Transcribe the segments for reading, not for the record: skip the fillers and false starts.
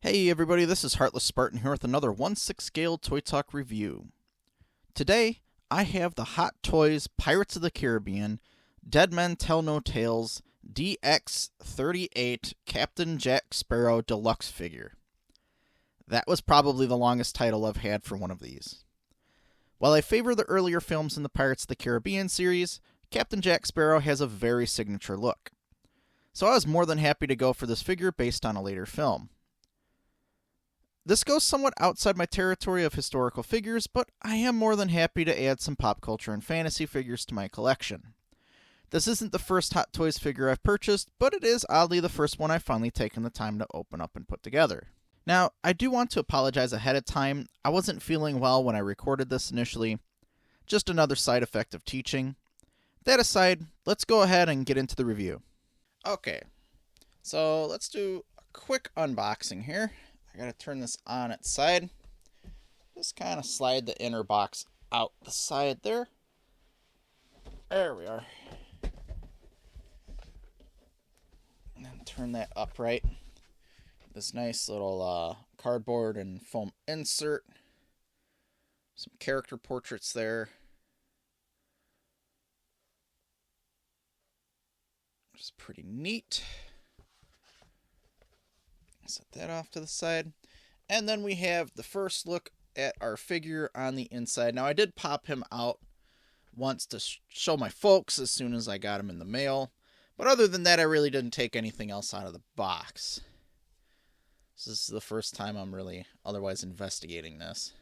Hey everybody, this is Heartless Spartan here with another 1/6 scale Toy Talk review. Today, I have the Hot Toys Pirates of the Caribbean Dead Men Tell No Tales DX38 Captain Jack Sparrow Deluxe figure. That was probably the longest title I've had for one of these. While I favor the earlier films in the Pirates of the Caribbean series, Captain Jack Sparrow has a very signature look. So I was more than happy to go for this figure based on a later film. This goes somewhat outside my territory of historical figures, but I am more than happy to add some pop culture and fantasy figures to my collection. This isn't the first Hot Toys figure I've purchased, but it is oddly the first one I've finally taken the time to open up and put together. Now, I do want to apologize ahead of time. I wasn't feeling well when I recorded this initially. Just another side effect of teaching. That aside, let's go ahead and get into the review. Okay, so let's do a quick unboxing here. I gotta turn this on its side. Just kind of slide the inner box out the side there. There we are. And then turn that upright. This nice little cardboard and foam insert. Some character portraits there. Which is pretty neat. Set that off to the side. And then we have the first look at our figure on the inside. Now, I did pop him out once to show my folks as soon as I got him in the mail. But other than that, I really didn't take anything else out of the box. So this is the first time I'm really otherwise investigating this.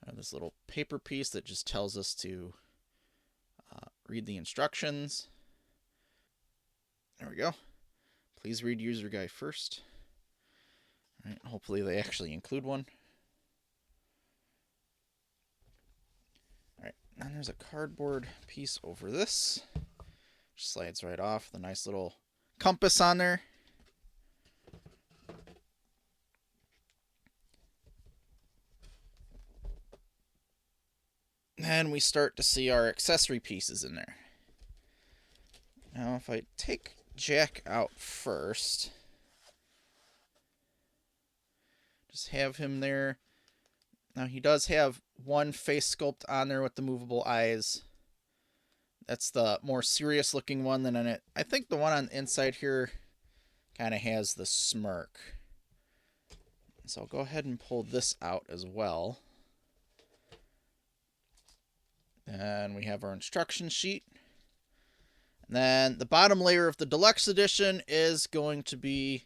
I have this little paper piece that just tells us to read the instructions. There we go. Please read user guide first. Right, hopefully they actually include one. Alright, and there's a cardboard piece over this. Which slides right off. The nice little compass on there. And we start to see our accessory pieces in there. Now if I take Jack out first, just have him there. Now he does have one face sculpt on there with the movable eyes. That's the more serious looking one than in it. I think the one on the inside here kind of has the smirk. So I'll go ahead and pull this out as well. And we have our instruction sheet. And then the bottom layer of the Deluxe Edition is going to be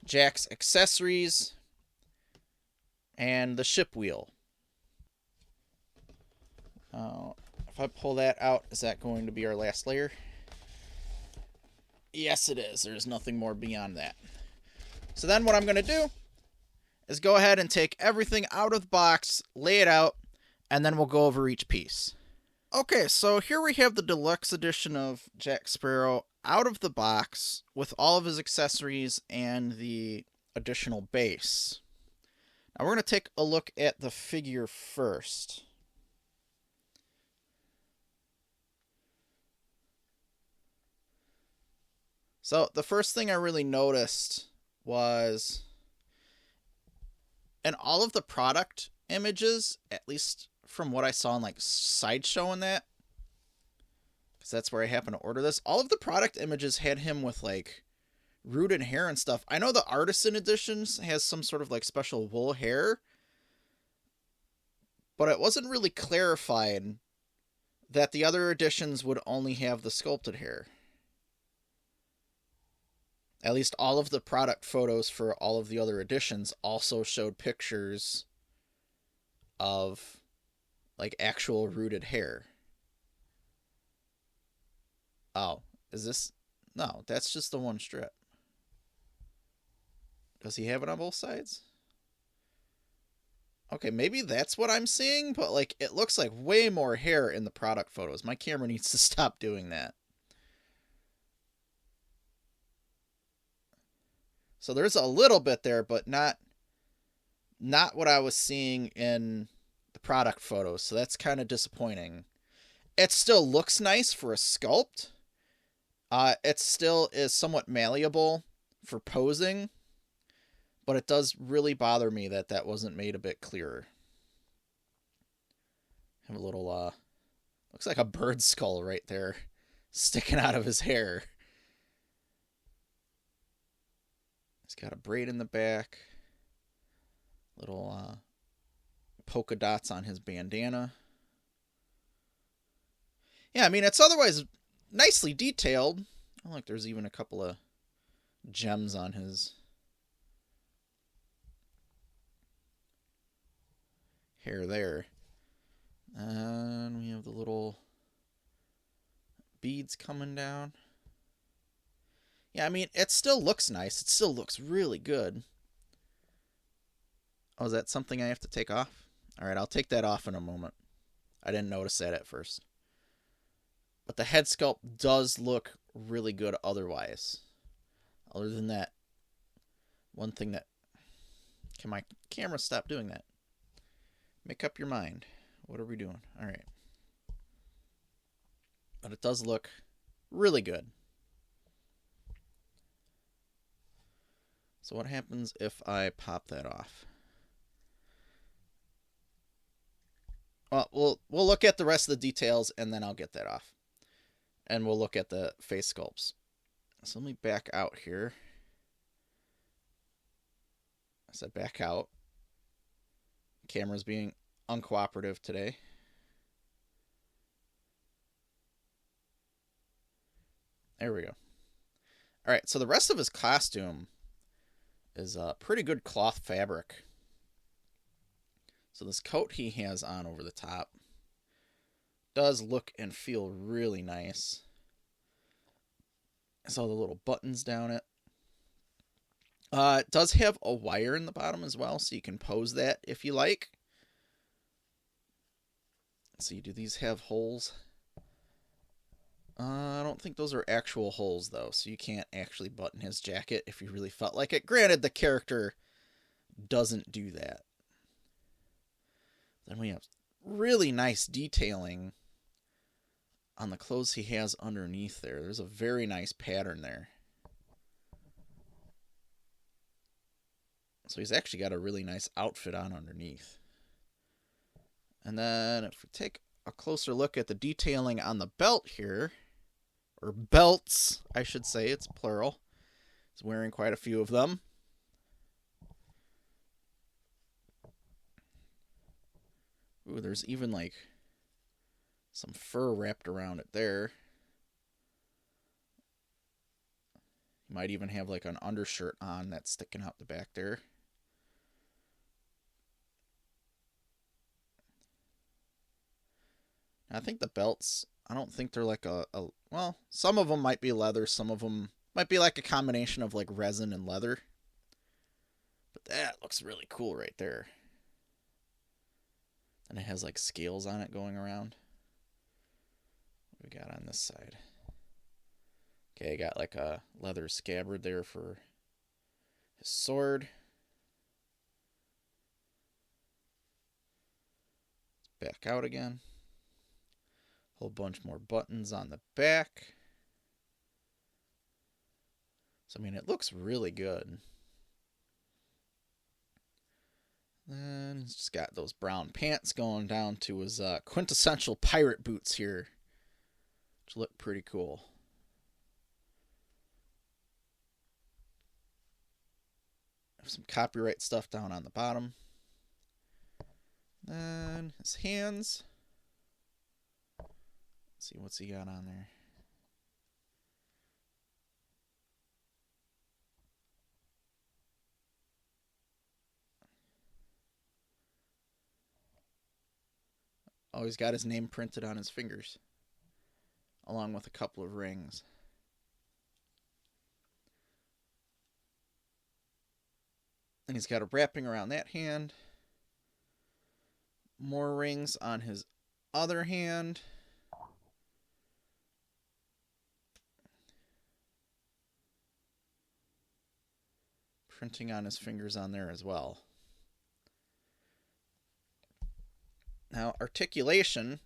Jack's accessories and the ship wheel. If I pull that out, is that going to be our last layer? Yes, it is. There's nothing more beyond that. So then what I'm going to do is go ahead and take everything out of the box, lay it out, and then we'll go over each piece. Okay, so here we have the Deluxe Edition of Jack Sparrow out of the box with all of his accessories and the additional base. Now we're going to take a look at the figure first. So the first thing I really noticed was in all of the product images, at least from what I saw in like Sideshow and that, because that's where I happen to order this, all of the product images had him with like rooted hair and stuff. I know the Artisan Editions has some sort of like special wool hair, but it wasn't really clarified that the other editions would only have the sculpted hair. At least all of the product photos for all of the other editions also showed pictures of like actual rooted hair. Oh, is this? No, that's just the one strip. Does he have it on both sides? Okay, maybe that's what I'm seeing, but like it looks like way more hair in the product photos. My camera needs to stop doing that. So there's a little bit there, but not what I was seeing in the product photos. So that's kind of disappointing. It still looks nice for a sculpt. It still is somewhat malleable for posing, But it does really bother me that that wasn't made a bit clearer. Have a little, looks like a bird skull right there sticking out of his hair. He's got a braid in the back. Little polka dots on his bandana. Yeah, I mean, it's otherwise nicely detailed. Oh, look, there's even a couple of gems on his hair there. And we have the little beads coming down. Yeah, I mean, it still looks nice. It still looks really good. Oh, is that something I have to take off? Alright, I'll take that off in a moment. I didn't notice that at first. But the head sculpt does look really good otherwise. Other than that, one thing that... Can my camera stop doing that? Make up your mind. What are we doing? Alright. But it does look really good. So what happens if I pop that off? Well, we'll look at the rest of the details, and then I'll get that off. And we'll look at the face sculpts. So let me back out here. I said back out. Camera's being uncooperative today. There we go. Alright, so the rest of his costume is a pretty good cloth fabric. So this coat he has on over the top does look and feel really nice. There's all the little buttons down it. It does have a wire in the bottom as well, so you can pose that if you like. Let's see, do these have holes? I don't think those are actual holes, though, so you can't actually button his jacket if you really felt like it. Granted, the character doesn't do that. Then we have really nice detailing on the clothes he has underneath there. There's a very nice pattern there. So he's actually got a really nice outfit on underneath. And then if we take a closer look at the detailing on the belt here, or belts, I should say, it's plural. He's wearing quite a few of them. Ooh, there's even like some fur wrapped around it there. You might even have like an undershirt on that's sticking out the back there. I think the belts, I don't think they're like well, some of them might be leather, some of them might be like a combination of like resin and leather. But that looks really cool right there. And it has like scales on it going around. What we got on this side? Okay, I got like a leather scabbard there for his sword. Back out again. Whole bunch more buttons on the back. So, I mean, it looks really good. Then he's just got those brown pants going down to his quintessential pirate boots here, which look pretty cool. Have some copyright stuff down on the bottom. Then his hands. Let's see, what's he got on there? Oh, he's got his name printed on his fingers, along with a couple of rings. And he's got a wrapping around that hand. More rings on his other hand. Printing on his fingers on there as well. Now, articulation,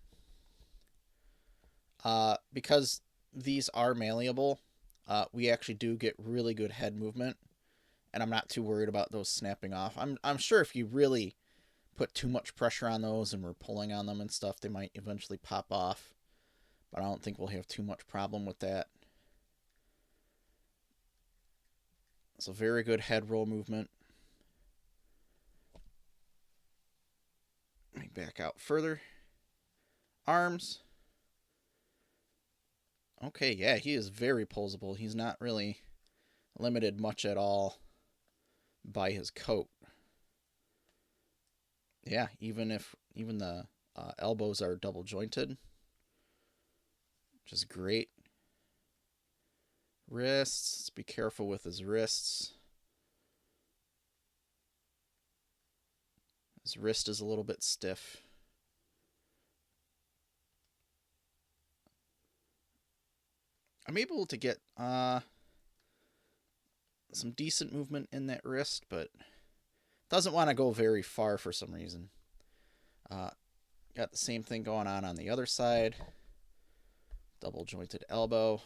because these are malleable, we actually do get really good head movement and I'm not too worried about those snapping off. I'm sure if you really put too much pressure on those and we're pulling on them and stuff, they might eventually pop off. But I don't think we'll have too much problem with that. It's a very good head roll movement. Let me back out further. Arms. Okay, yeah, he is very posable. He's not really limited much at all by his coat. Yeah, even the elbows are double jointed, which is great. Wrists, let's be careful with his wrists. His wrist is a little bit stiff. I'm able to get some decent movement in that wrist, but doesn't want to go very far for some reason. Got the same thing going on the other side. Double jointed elbow.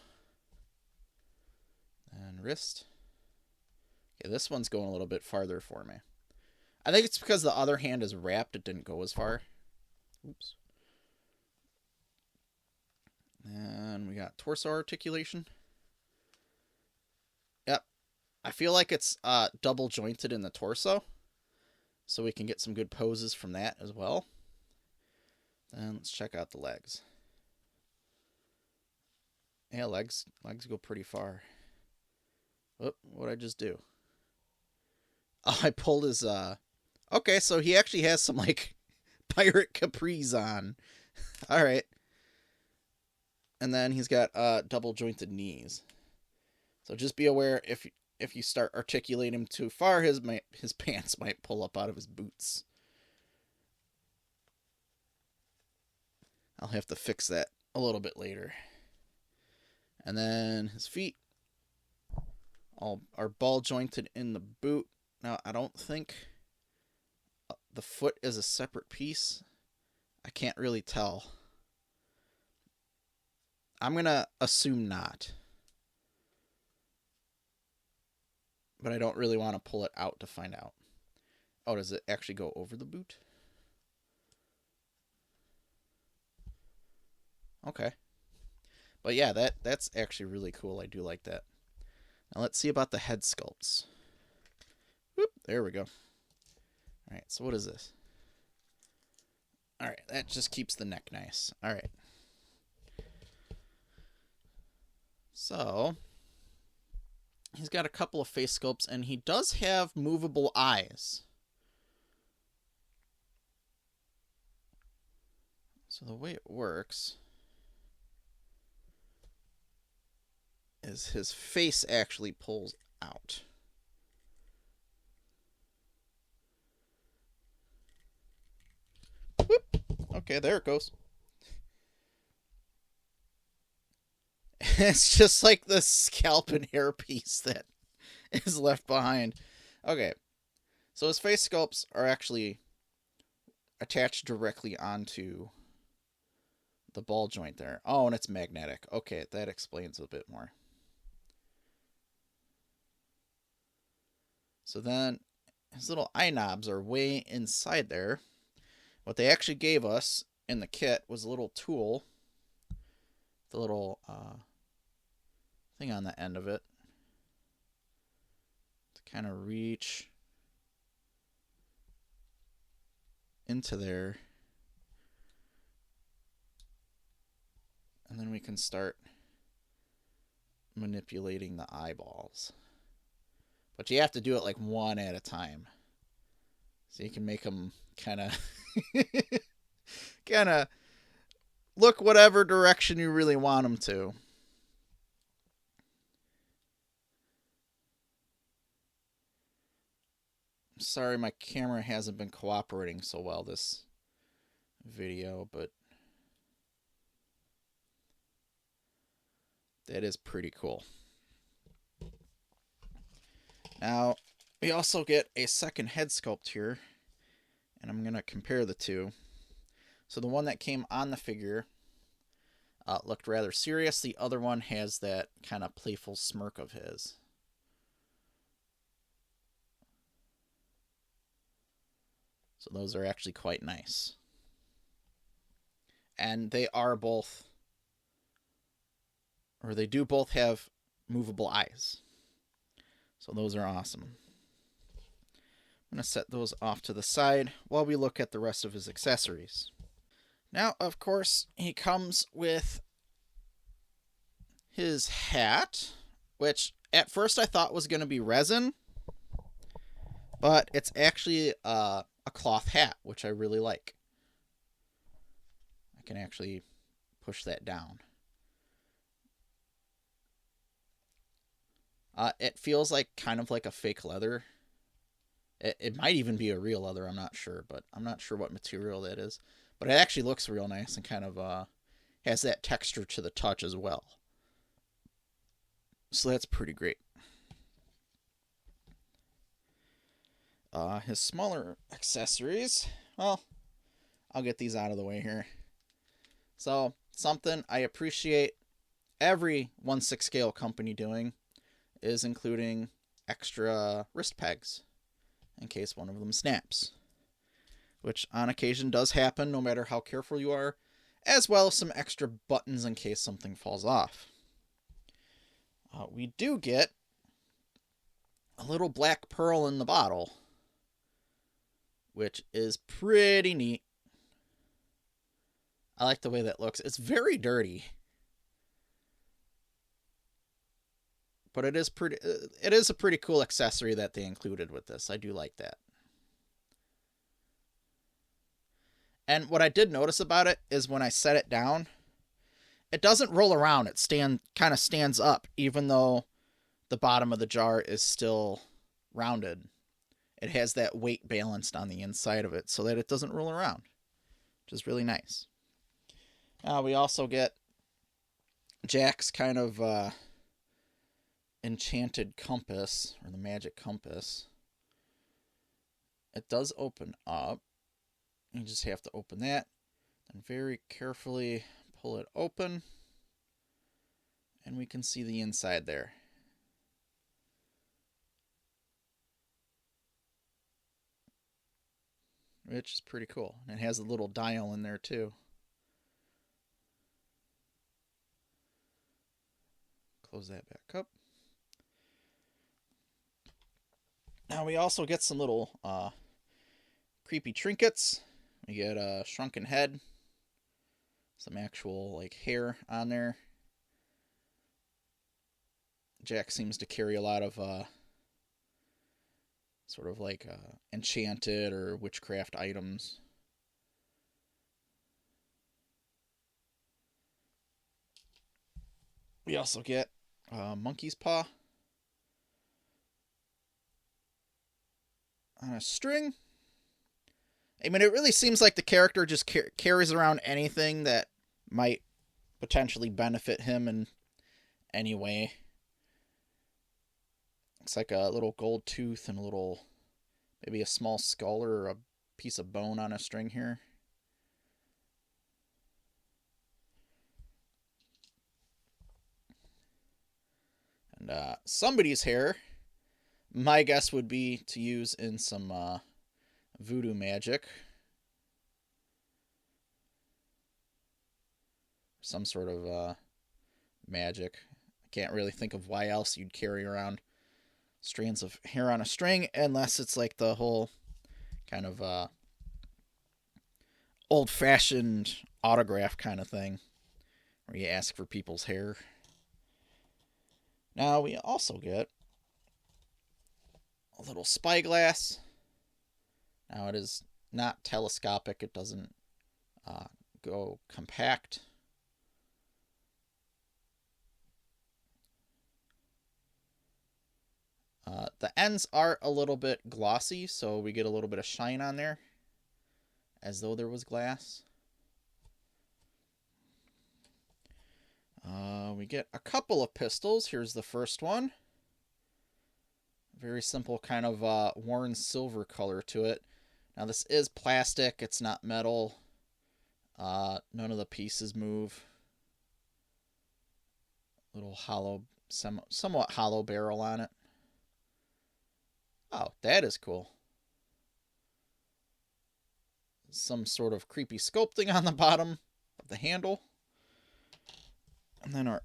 And wrist. Okay, this one's going a little bit farther for me. I think it's because the other hand is wrapped, it didn't go as far. Oops. And we got torso articulation. Yep. I feel like it's double jointed in the torso, so we can get some good poses from that as well. And let's check out the legs. Yeah, legs go pretty far. Whoop, what'd I just do? Oh, I pulled his, okay, so he actually has some, like, pirate capris on. Alright. And then he's got, double jointed knees. So just be aware if you start articulating him too far, his pants might pull up out of his boots. I'll have to fix that a little bit later. And then his feet all are ball jointed in the boot. Now, I don't think the foot is a separate piece. I can't really tell. I'm going to assume not. But I don't really want to pull it out to find out. Oh, does it actually go over the boot? Okay. But yeah, that's actually really cool. I do like that. Now let's see about the head sculpts. Whoop, there we go. Alright, so what is this? Alright, that just keeps the neck nice. Alright. So, he's got a couple of face sculpts, and he does have movable eyes. So the way it works is his face actually pulls out. Whoop. Okay, there it goes. It's just like the scalp and hair piece that is left behind. Okay, so his face sculpts are actually attached directly onto the ball joint there. Oh, and it's magnetic. Okay, that explains a bit more. So then his little eye knobs are way inside there. What they actually gave us in the kit was a little tool, the little thing on the end of it, to kind of reach into there. And then we can start manipulating the eyeballs. But you have to do it like one at a time. So you can make them kind of look whatever direction you really want them to. Sorry, my camera hasn't been cooperating so well this video, but that is pretty cool. Now, we also get a second head sculpt here, and I'm going to compare the two. So the one that came on the figure looked rather serious. The other one has that kind of playful smirk of his. So those are actually quite nice. And they are both, or they do both have movable eyes. So those are awesome. I'm going to set those off to the side while we look at the rest of his accessories. Now, of course, he comes with his hat, which at first I thought was going to be resin, but it's actually a cloth hat, which I really like. I can actually push that down. It feels like kind of like a fake leather. It might even be a real leather, I'm not sure, but I'm not sure what material that is. But it actually looks real nice and kind of has that texture to the touch as well. So that's pretty great. His smaller accessories, well, I'll get these out of the way here. So, something I appreciate every 1/6 scale company doing is including extra wrist pegs in case one of them snaps, which on occasion does happen no matter how careful you are, as well as some extra buttons in case something falls off. We do get a little black pearl in the bottle, which is pretty neat. I like the way that looks. It's very dirty, but it is a pretty cool accessory that they included with this. I do like that. And what I did notice about it is when I set it down, it doesn't roll around. It kind of stands up, even though the bottom of the jar is still rounded. It has that weight balanced on the inside of it so that it doesn't roll around, which is really nice. We also get Jack's kind of enchanted compass, or the magic compass. It does open up. You just have to open that and very carefully pull it open, and we can see the inside there. Which is pretty cool. And it has a little dial in there too. Close that back up. Now we also get some little creepy trinkets. We get a shrunken head, some actual like hair on there. Jack seems to carry a lot of sort of like enchanted or witchcraft items. We also get monkey's paw on a string. I mean, it really seems like the character just carries around anything that might potentially benefit him in any way. Looks like a little gold tooth and maybe a small skull or a piece of bone on a string here. And somebody's hair, my guess would be to use in some voodoo magic. Some sort of magic. I can't really think of why else you'd carry around strands of hair on a string, unless it's like the whole kind of old-fashioned autograph kind of thing, where you ask for people's hair. Now we also get a little spyglass. Now it is not telescopic. It doesn't go compact. The ends are a little bit glossy, so we get a little bit of shine on there, as though there was glass. We get a couple of pistols. Here's the first one. Very simple kind of worn silver color to it. Now this is plastic. It's not metal. None of the pieces move. Little hollow, somewhat hollow barrel on it. Oh, that is cool. some sort of creepy sculpting on the bottom of the handle. And then our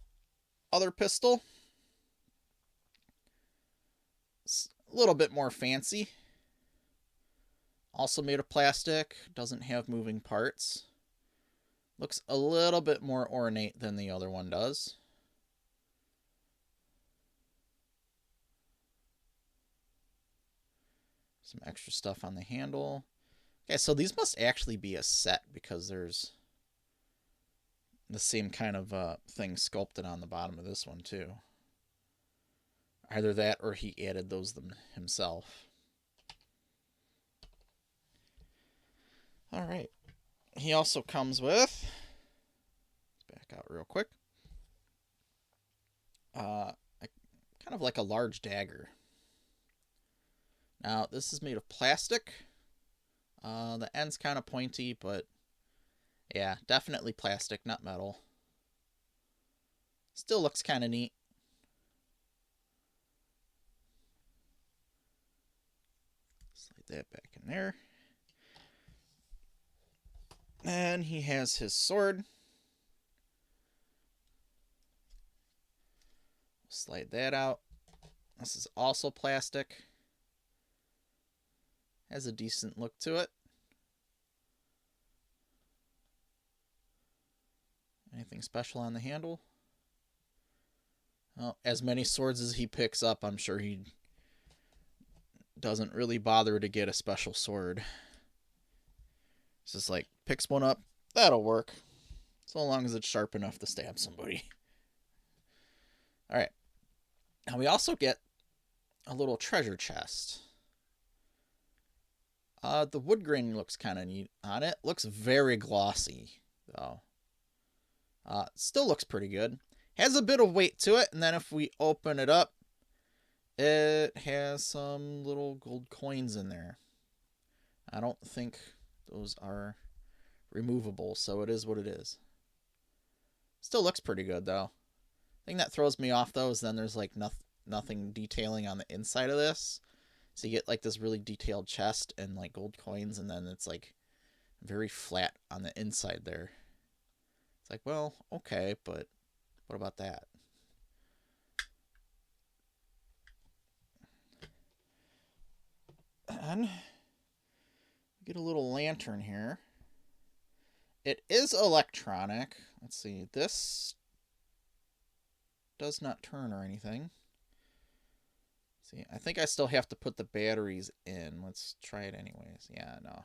other pistol. It's a little bit more fancy. Also made of plastic. Doesn't have moving parts. Looks a little bit more ornate than the other one does. Some extra stuff on the handle. Okay, so these must actually be a set because there's the same kind of thing sculpted on the bottom of this one too. Either that or he added those himself. All right. He also comes with, let's back out real quick, kind of like a large dagger. Now, this is made of plastic. The end's kind of pointy, but yeah, definitely plastic, not metal. Still looks kind of neat. Slide that back in there. And he has his sword. Slide that out. This is also plastic. Has a decent look to it. Anything special on the handle? Well, as many swords as he picks up, I'm sure he doesn't really bother to get a special sword. It's just like, picks one up, that'll work. So long as it's sharp enough to stab somebody. Alright. Now we also get a little treasure chest. The wood grain looks kind of neat on it. Looks very glossy, though. Still looks pretty good. Has a bit of weight to it, and then if we open it up, it has some little gold coins in there. I don't think those are removable, so it is what it is. Still looks pretty good, though. Thing that throws me off, though, is then there's like nothing detailing on the inside of this. So you get like this really detailed chest and like gold coins, and then it's like very flat on the inside there. It's like, well, okay, but what about that? And get a little lantern here. It is electronic. Let's see. This does not turn or anything. See, I think I still have to put the batteries in. Let's try it anyways. Yeah, no.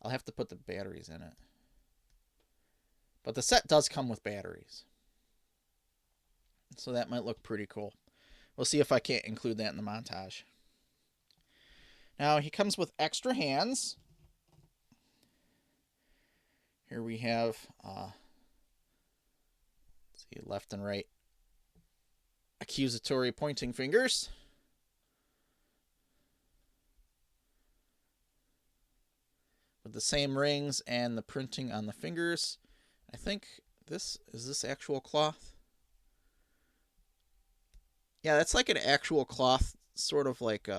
I'll have to put the batteries in it. But the set does come with batteries. So that might look pretty cool. We'll see if I can't include that in the montage. Now, he comes with extra hands. Here we have let's see, left and right accusatory pointing fingers. With the same rings and the printing on the fingers. I think is this actual cloth? Yeah, that's like an actual cloth, sort of like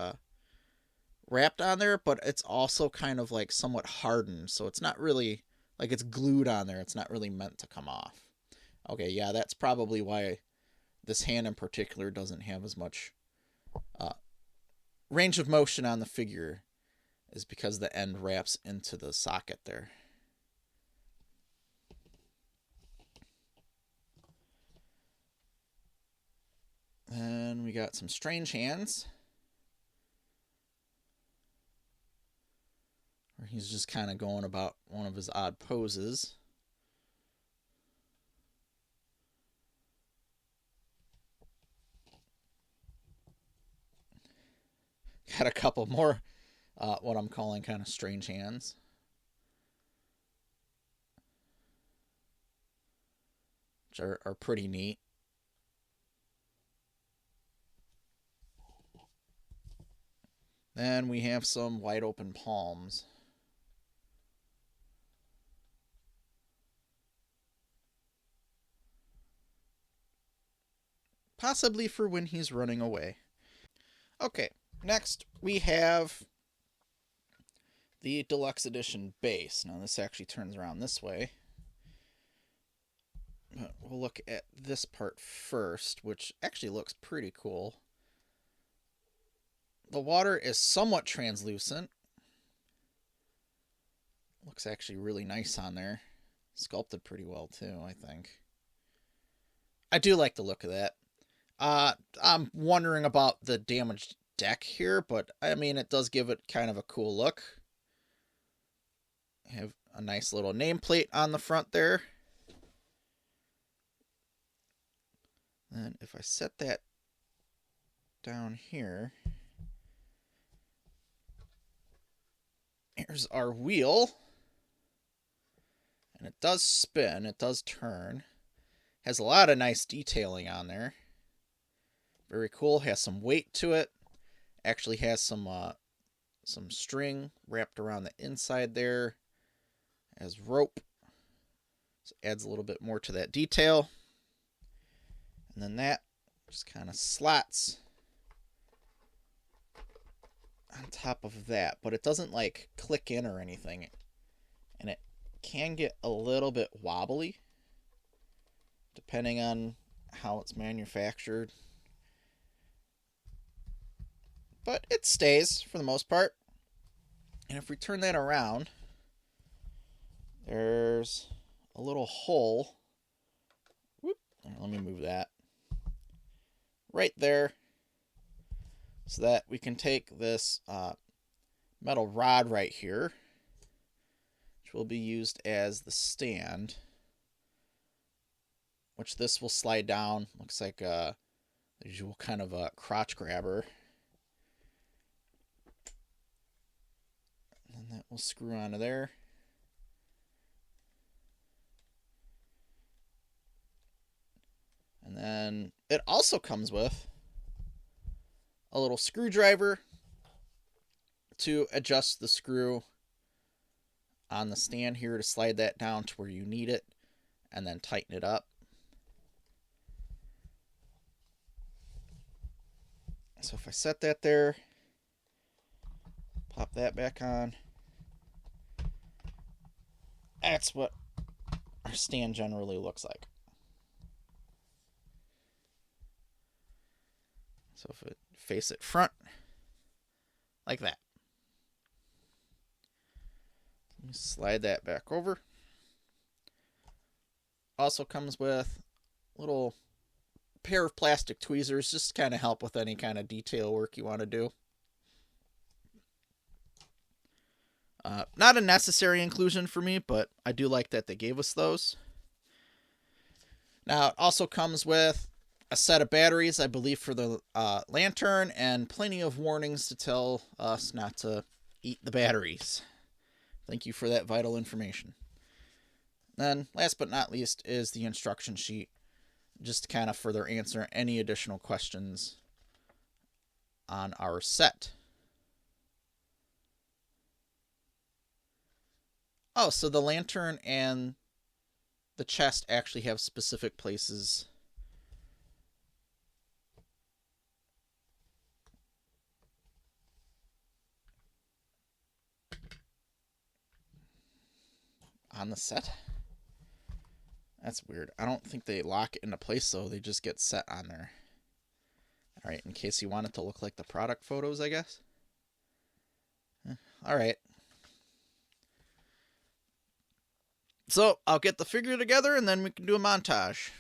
wrapped on there, but it's also kind of like somewhat hardened, so it's not really like it's glued on there. It's not really meant to come off. Okay, yeah, that's probably why this hand in particular doesn't have as much range of motion on the figure, is because the end wraps into the socket there. And we got some strange hands, where he's just kind of going about one of his odd poses. Got a couple more what I'm calling kind of strange hands. Which are pretty neat. Then we have some wide open palms. Possibly for when he's running away. Okay, next we have the Deluxe Edition base. Now this actually turns around this way. But we'll look at this part first, which actually looks pretty cool. The water is somewhat translucent. Looks actually really nice on there. Sculpted pretty well too, I think. I do like the look of that. I'm wondering about the damaged deck here, but I mean, it does give it kind of a cool look. Have a nice little nameplate on the front there. And if I set that down here, here's our wheel. And it does spin, it does turn. Has a lot of nice detailing on there. Very cool. Has some weight to it. Actually has some string wrapped around the inside there as rope. So adds a little bit more to that detail. And then that just kind of slots on top of that. But it doesn't like click in or anything. And it can get a little bit wobbly depending on how it's manufactured. But it stays for the most part. And if we turn that around, there's a little hole. Whoop, let me move that. Right there. So that we can take this metal rod right here, which will be used as the stand, which this will slide down. Looks like a usual kind of a crotch grabber. And that will screw onto there. And then it also comes with a little screwdriver to adjust the screw on the stand here to slide that down to where you need it and then tighten it up. So if I set that there, pop that back on, that's what our stand generally looks like. So if it face it front, like that. Let me slide that back over. Also comes with a little pair of plastic tweezers, just to kind of help with any kind of detail work you want to do. Not a necessary inclusion for me, but I do like that they gave us those. Now, it also comes with a set of batteries, I believe, for the lantern, and plenty of warnings to tell us not to eat the batteries. Thank you for that vital information. Then, last but not least, is the instruction sheet, just to kind of further answer any additional questions on our set. Oh, so the lantern and the chest actually have specific places on the set. That's weird. I don't think they lock it into place, though. They just get set on there. Alright, in case you want it to look like the product photos, I guess. Alright. So, I'll get the figure together, and then we can do a montage.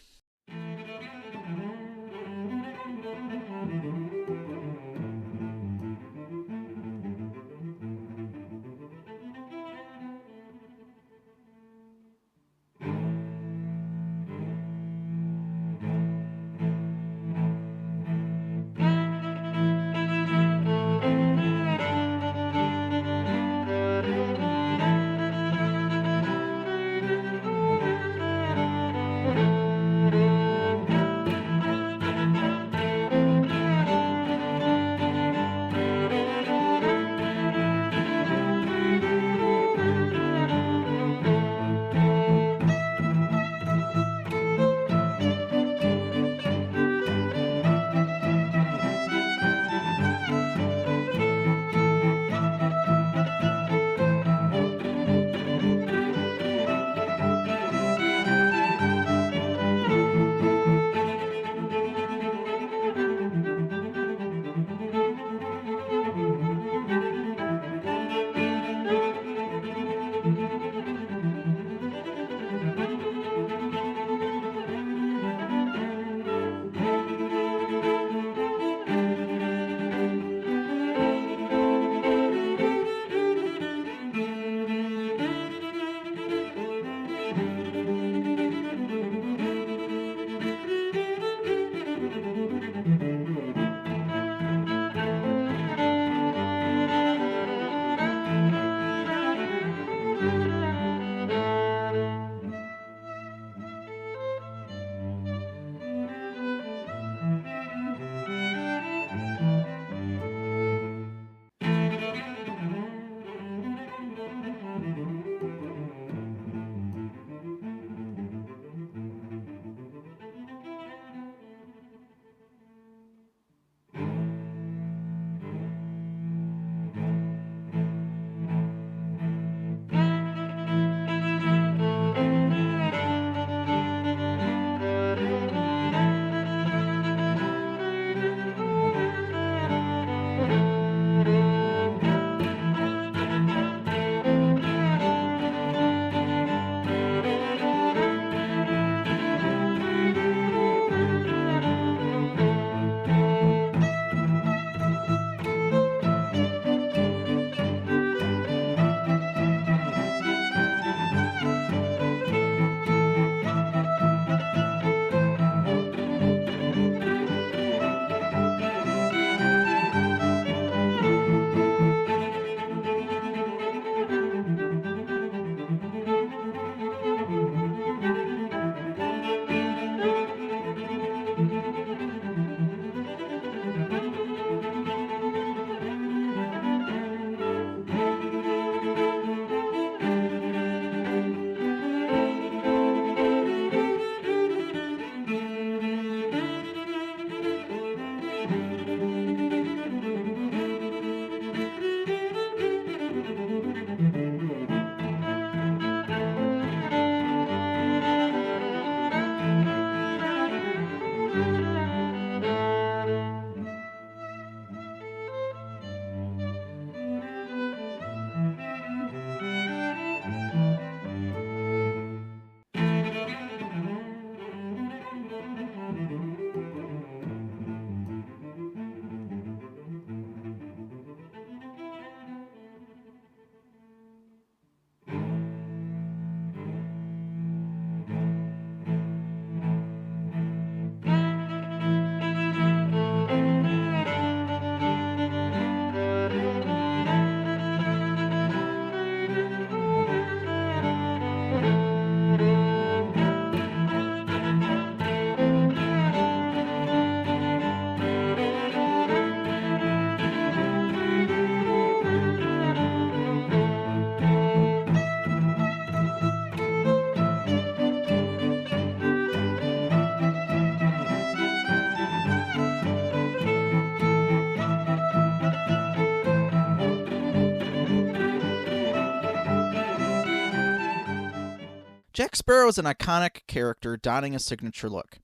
Jack Sparrow is an iconic character donning a signature look,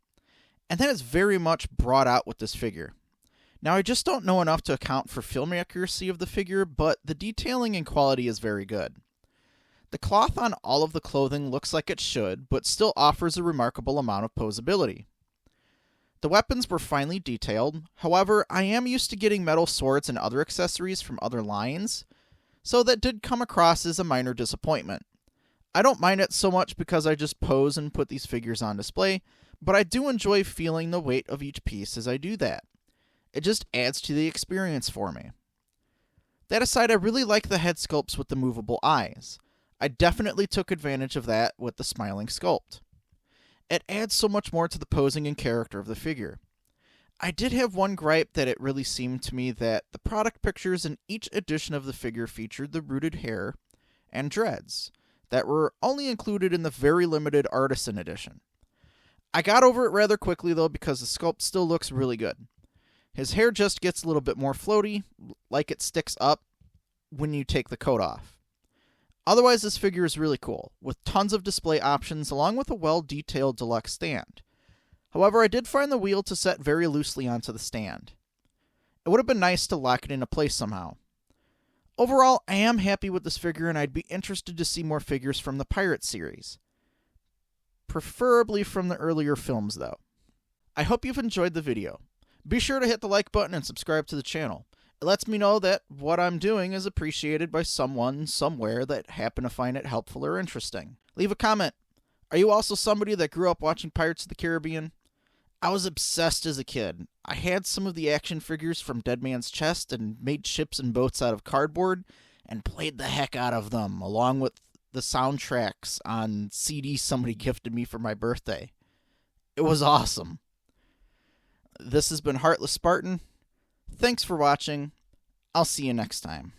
and that is very much brought out with this figure. Now, I just don't know enough to account for film accuracy of the figure, but the detailing and quality is very good. The cloth on all of the clothing looks like it should, but still offers a remarkable amount of posability. The weapons were finely detailed, however, I am used to getting metal swords and other accessories from other lines, so that did come across as a minor disappointment. I don't mind it so much because I just pose and put these figures on display, but I do enjoy feeling the weight of each piece as I do that. It just adds to the experience for me. That aside, I really like the head sculpts with the movable eyes. I definitely took advantage of that with the smiling sculpt. It adds so much more to the posing and character of the figure. I did have one gripe that it really seemed to me that the product pictures in each edition of the figure featured the rooted hair and dreads that were only included in the very limited Artisan edition. I got over it rather quickly though because the sculpt still looks really good. His hair just gets a little bit more floaty, like it sticks up when you take the coat off. Otherwise, this figure is really cool, with tons of display options along with a well-detailed deluxe stand. However, I did find the wheel to set very loosely onto the stand. It would have been nice to lock it into place somehow. Overall, I am happy with this figure and I'd be interested to see more figures from the Pirate series. Preferably from the earlier films, though. I hope you've enjoyed the video. Be sure to hit the like button and subscribe to the channel. It lets me know that what I'm doing is appreciated by someone somewhere that happened to find it helpful or interesting. Leave a comment. Are you also somebody that grew up watching Pirates of the Caribbean? I was obsessed as a kid. I had some of the action figures from Dead Man's Chest and made ships and boats out of cardboard and played the heck out of them, along with the soundtracks on CD somebody gifted me for my birthday. It was awesome. This has been Heartless Spartan. Thanks for watching. I'll see you next time.